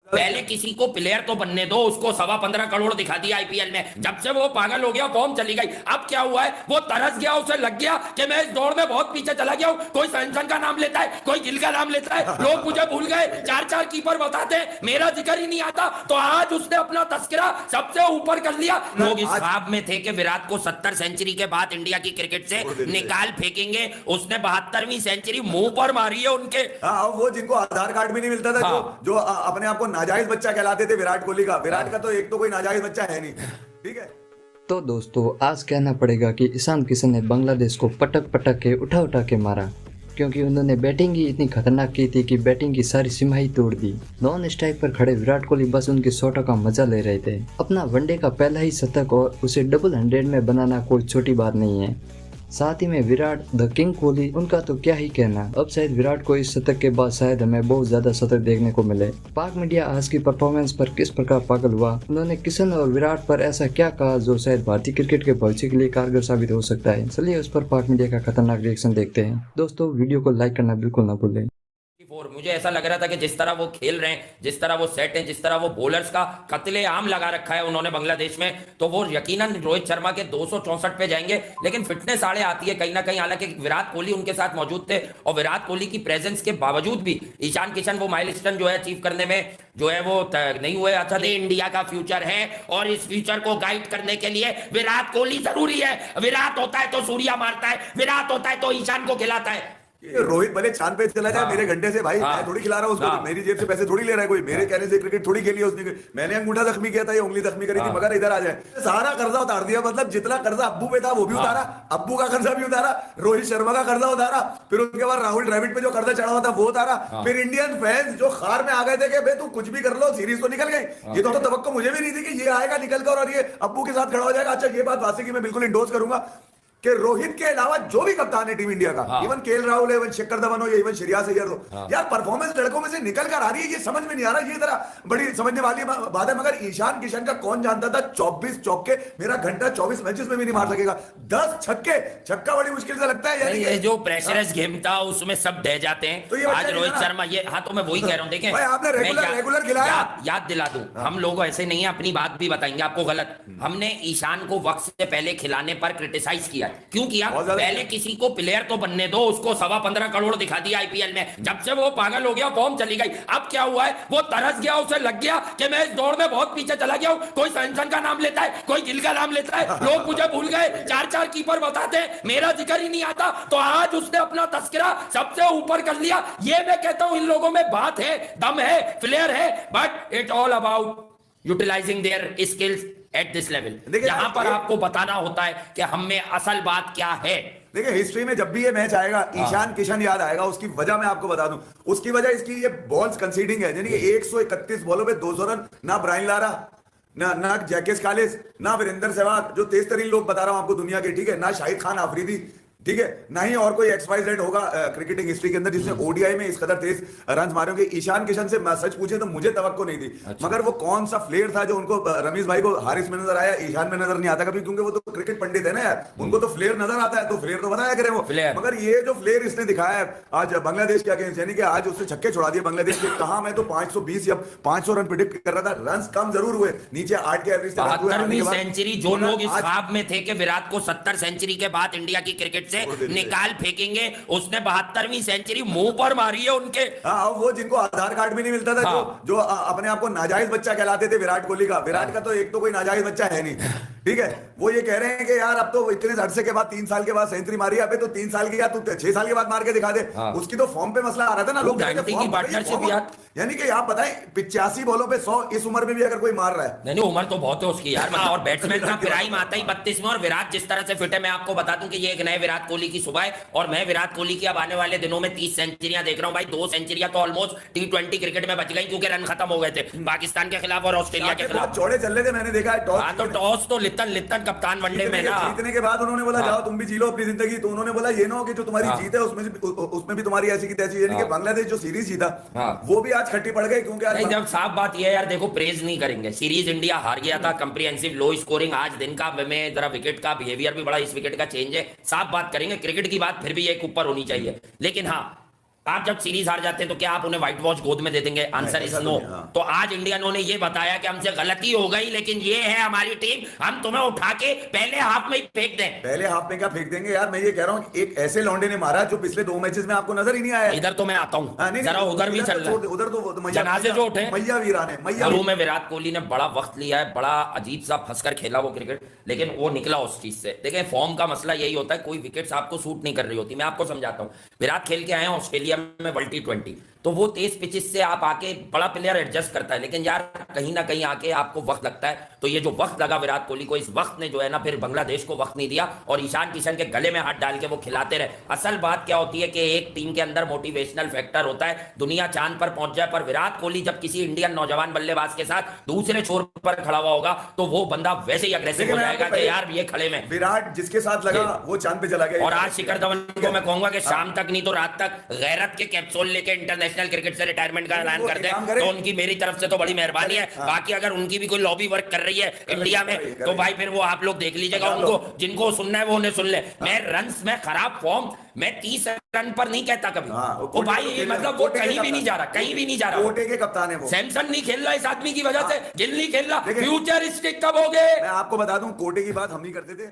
पहले किसी को प्लेयर तो बनने दो, उसको 15.25 करोड़ दिखा दिया आईपीएल में। जब से वो पागल हो गया फॉर्म चली गई। अब क्या हुआ है, वो तरस गया, उसे लग गया कि मैं इस दौड़ में बहुत पीछे चला गया हूं। कोई सैमसन का नाम लेता है, कोई गिल का नाम लेता है, लोग मुझे भूल गए, चार चार कीपर बताते हैं, मेरा जिक्र ही नहीं आता। तो आज उसने अपना तस्करा सबसे ऊपर कर लिया। लोग इस ख्वाब में थे कि विराट को 70 सेंचुरी के बाद इंडिया की क्रिकेट से निकाल फेंकेंगे। उसने 72वीं सेंचुरी मुंह पर मारी है उनके। वो जिनको आधार कार्ड भी नहीं मिलता था, जो अपने आप को नाजायज बच्चा कहलाते थे विराट कोहली का। विराट का तो एक तो कोई नाजायज बच्चा है नहीं, ठीक है। तो दोस्तों आज कहना पड़ेगा कि ईशान किशन ने बांग्लादेश को पटक पटक के उठा उठा के मारा, क्योंकि उन्होंने बैटिंग ही इतनी खतरनाक की थी कि बैटिंग की सारी सीमा ही तोड़ दी। नॉन स्ट्राइक पर खड़े विराट कोहली बस उनके शॉटों का मजा ले रहे थे। अपना वनडे का पहला ही शतक और उसे डबल 100 में बनाना कोई छोटी बात नहीं है। साथ ही में विराट द किंग कोहली, उनका तो क्या ही कहना। अब शायद विराट को इस शतक के बाद शायद हमें बहुत ज्यादा शतक देखने को मिले। पाक मीडिया आज की परफॉर्मेंस पर किस प्रकार पागल हुआ, उन्होंने किशन और विराट पर ऐसा क्या कहा जो शायद भारतीय क्रिकेट के भविष्य के लिए कारगर साबित हो सकता है। चलिए उस पर पाक मीडिया का खतरनाक रिएक्शन देखते हैं। दोस्तों वीडियो को लाइक करना बिल्कुल ना भूलें। मुझे ऐसा लग रहा था कि जिस तरह वो खेल रहे हैं, जिस तरह वो सेट हैं, जिस तरह वो बॉलर्स का कत्ले आम लगा रखा है उन्होंने बांग्लादेश में, तो वो यकीनन रोहित शर्मा के 264 पे जाएंगे। लेकिन फिटनेस आड़े आती है कहीं ना कहीं। हालांकि विराट कोहली उनके साथ मौजूद थे और विराट कोहली की प्रेजेंस के बावजूद भी ईशान किशन वो माइलस्टोन जो है अचीव करने में जो है वो नहीं हुए। अच्छा, ये इंडिया का फ्यूचर है और इस फ्यूचर को गाइड करने के लिए विराट कोहली जरूरी है। विराट होता है तो सूर्या मारता है, विराट होता है तो ईशान को खिलाता है। रोहित भले चांद पे चला जाए, मेरे घंटे से भाई मैं थोड़ी खिला रहा हूँ उसको। मेरी जेब से पैसे थोड़ी ले रहा है कोई, मेरे कहने से क्रिकेट थोड़ी खेली है उसने। मैंने अंगूठा जख्मी किया था, ये उंगली जख्मी करी थी, मगर इधर आ जाए सारा कर्जा उतार दिया। मतलब जितना कर्जा अब्बू पे था वो भी उतारा, अब्बू का कर्जा भी उतारा, रोहित शर्मा का कर्जा उतारा, फिर उसके बाद राहुल द्रविड़ पे जो कर्जा चढ़ा हुआ था वो उतारा। फिर इंडियन फैंस जो खार में आ गए थे कि भाई तू कुछ भी कर लो, सीरीज तो निकल गई। ये तो तवक्को मुझे भी नहीं थी कि ये आएगा निकल कर और ये अब्बू के साथ खड़ा हो जाएगा। अच्छा, ये बात वासी की मैं बिल्कुल इंडोर्स करूंगा कि रोहित के अलावा जो भी कप्तान है टीम इंडिया का, इवन केएल राहुल है, इवन शिखर धवन हो या इवन श्रेयस अय्यर हो, यार परफॉर्मेंस लड़कों में से निकल कर आ रही है। ये समझ में नहीं आ रहा, ये जरा बड़ी समझने वाली बात है। मगर ईशान किशन का कौन जानता था 24 चौके मेरा घंटा 24 मैचेस में भी नहीं मार सकेगा। 10 छक्के, छक्का बड़ी मुश्किल से लगता है। यानी ये जो प्रेशरस गेम था उसमें सब ढह जाते हैं। तो आज रोहित शर्मा ये, हाँ तो मैं वही कह रहा हूँ। देखें, आपने रेगुलर खिलाया, याद दिला दूं, हम लोग ऐसे नहीं है, अपनी बात भी बताएंगे आपको गलत। हमने ईशान को वक्त से पहले खिलाने पर क्रिटिसाइज किया। क्यों किया? पहले किसी को प्लेयर तो बनने दो, उसको 15.25 करोड़ दिखा दिया आईपीएल में। जब से वो पागल हो गया फॉर्म चली गई। अब क्या हुआ है, वो तरस गया, उसे लग गया कि मैं इस दौड़ में बहुत पीछे चला गया हूं। कोई सैमसन का नाम लेता है, कोई गिल का नाम लेता है, लोग मुझे भूल गए, चार चार कीपर बताते हैं, मेरा जिक्र ही नहीं आता। तो आज उसने अपना तस्करा सबसे ऊपर कर लिया। ये मैं कहता हूं इन लोगों में बात है, दम है, फ्लेयर है, but it all about utilising their skills at this level. यहां पर आपको बताना होता है कि हम में असल बात क्या है। देखिए, हिस्ट्री में जब भी ये मैच आएगा ईशान किशन याद आएगा। उसकी वजह मैं आपको बता दूं, उसकी वजह इसकी ये बॉल्स कंसीडिंग है। यानी कि 131 बॉलों पे 200 रन, ना ब्रायन लारा, ना जैकेस कालिस, ना वीरेंद्र सहवाग जो तेज तरीन लोग बता रहा हूं आपको दुनिया के, ठीक है, ना शाहिद खान आफरीदी, ठीक है, ना ही और कोई XYZ होगा क्रिकेटिंग हिस्ट्री के अंदर जिसने ओडीआई में इस कदर तेज रन मारे होंगे। ईशान किशन से सच पूछे तो मुझे तवक्को नहीं थी। अच्छा। मगर वो कौन सा फ्लेयर था जो उनको रमीज भाई को हारिस में नजर आया, ईशान में नजर नहीं आता कभी, क्योंकि वो तो क्रिकेट पंडित है ना यार, उनको तो फ्लेयर नजर आता है, तो फ्लेयर तो बताया करें वो। मगर ये जो फ्लेयर इसने दिखाया है आज बांग्लादेश के अगेंस्ट, यानी कि आज उसने छक्के छुड़ा दिए बांग्लादेश के। कहा मैं तो 520 या 500 रन प्रिडिक्ट कर रहा था, रन कम जरूर हुए, नीचे 8 के एवरेज से सेंचुरी। जो लोग इस ख्वाब में थे कि विराट को 70 सेंचुरी के बाद इंडिया की क्रिकेट से निकाल फेंकेंगे, उसने 72वीं सेंचुरी मुंह पर मारी है उनके। वो जिनको आधार कार्ड भी नहीं मिलता था, जो अपने आप को नाजायज बच्चा कहलाते थे विराट कोहली का। विराट का तो एक तो कोई नाजायज बच्चा है नहीं, ठीक है। वो ये कह रहे हैं कि यार अब तो इतने अरसे के बाद 3 साल के बाद सेंचुरी मारी, अब तो 3 साल की, या तू 6 साल के बाद मार के दिखा दे। उसकी तो फॉर्म पे मसला आ रहा था ना, लोग यानी कि आप बताएं 85 बॉलों पे 100 इस उम्र में भी अगर कोई मार रहा है। नहीं, उम्र तो बहुत है उसकी यार। और बैट्समैन का प्राइम आता ही 32 में। और विराट जिस तरह से फिट है, मैं आपको बता दूं कि ये एक नए विराट कोहली की सुबह है। और मैं विराट कोहली की अब आने वाले दिनों में 30 सेंचुरियां देख रहा हूं भाई। 2 सेंचुरियां तो ऑलमोस्ट T20 क्रिकेट में बच गई, क्योंकि रन खत्म हो गए थे पाकिस्तान के खिलाफ और ऑस्ट्रेलिया के खिलाफ। चौड़े चल रहे थे, मैंने देखा है टॉस। तो टॉस तो लित्तन कप्तान वनडे में ना, जीतने के बाद उन्होंने बोला जाओ तुम भी जी लो अपनी जिंदगी। तो उन्होंने बोला ये ना हो कि जो तुम्हारी जीत है उसमें भी तुम्हारी ऐसी की तैसी। यानी कि बांग्लादेश जो सीरीज जीता वो भी आज खट्टी पड़ गई, क्योंकि जब साफ बात यह है यार, देखो प्रेज नहीं करेंगे, सीरीज इंडिया हार गया था, कंप्रिहेंसिव लो स्कोरिंग। आज दिन का में जरा विकेट का बिहेवियर भी बड़ा, इस विकेट का चेंज है, साफ बात करेंगे। क्रिकेट की बात फिर भी एक ऊपर होनी चाहिए। लेकिन हाँ, आप जब सीरीज हार जाते हैं तो क्या आप उन्हें व्हाइट वॉश गोद में दे देंगे? आंसर इज ऐसा तो नो। नहीं, हाँ। तो आज इंडियनों ने ये बताया कि हमसे गलती हो गई, लेकिन ये है हमारी टीम, हम तुम्हें उठा के पहले हाफ में ही फेंक दें। पहले हाफ में क्या फेंक देंगे यार? मैं ये कह रहा हूँ एक ऐसे लौंडे ने मारा जो पिछले 2 मैचेस में आपको नजर ही नहीं आया। इधर तो मैं आता हूँ, हाँ, नहीं, जरा नहीं, उधर भी चल रहा है। उधर तो जनाजे जो उठे, मैया वीरान है, मैया शुरू में विराट कोहली ने बड़ा वक्त लिया है, बड़ा अजीब सा फंसकर खेला वो क्रिकेट, लेकिन वो निकला उस चीज से। देखिए फॉर्म का मसला यही होता है, कोई विकेट्स आपको सूट नहीं कर रही होती। मैं आपको समझाता हूँ, विराट खेल के आए हैं ऑस्ट्रेलिया में वर्ल्ड T20, तो वो तेज पिचेस से आप आके बड़ा प्लेयर एडजस्ट करता है, लेकिन यार कहीं ना कहीं आके आपको वक्त लगता है। तो ये जो वक्त लगा विराट कोहली को, इस वक्त ने जो है ना फिर बांग्लादेश को वक्त नहीं दिया और ईशान किशन के गले में हाथ डाल के वो खिलाते रहे। असल बात क्या होती है कि एक टीम के अंदर मोटिवेशनल फैक्टर होता है, दुनिया चांद पर पहुंच जाए, पर विराट कोहली जब किसी इंडियन नौजवान बल्लेबाज के साथ दूसरे छोर पर खड़ा हुआ होगा तो वो बंदा वैसे ही अग्रेसिव हो जाएगा कि यार ये खड़े में। विराट जिसके साथ लगा वो चांद पे चला गया। और आज शिखर धवन को मैं कहूंगा कि शाम तक नहीं तो रात तक गैरत के कैप्सूल लेके इंटरनेशनल क्रिकेट से रिटायरमेंट का ऐलान कर दे तो उनकी मेरी तरफ से तो बड़ी मेहरबानी है। बाकी अगर उनकी भी कोई लॉबी वर्क कर रही है इंडिया में तो भाई फिर वो आप लोग देख लीजिएगा, उनको जिनको सुनना है वो उन्हें सुन ले। मैं रन्स में खराब फॉर्म, मैं 30 रन पर नहीं कहता कभी। वो भाई मतलब वो कहीं भी नहीं जा रहा, कहीं भी नहीं जा रहा। कोटे के कप्तान है वो। सैमसन नहीं खेल रहा इस आदमी की वजह से, गिल नहीं खेल रहा, फ्यूचरिस्टिक कब हो गए? मैं आपको बता दूं, कोटे की बात हम नहीं करते थे।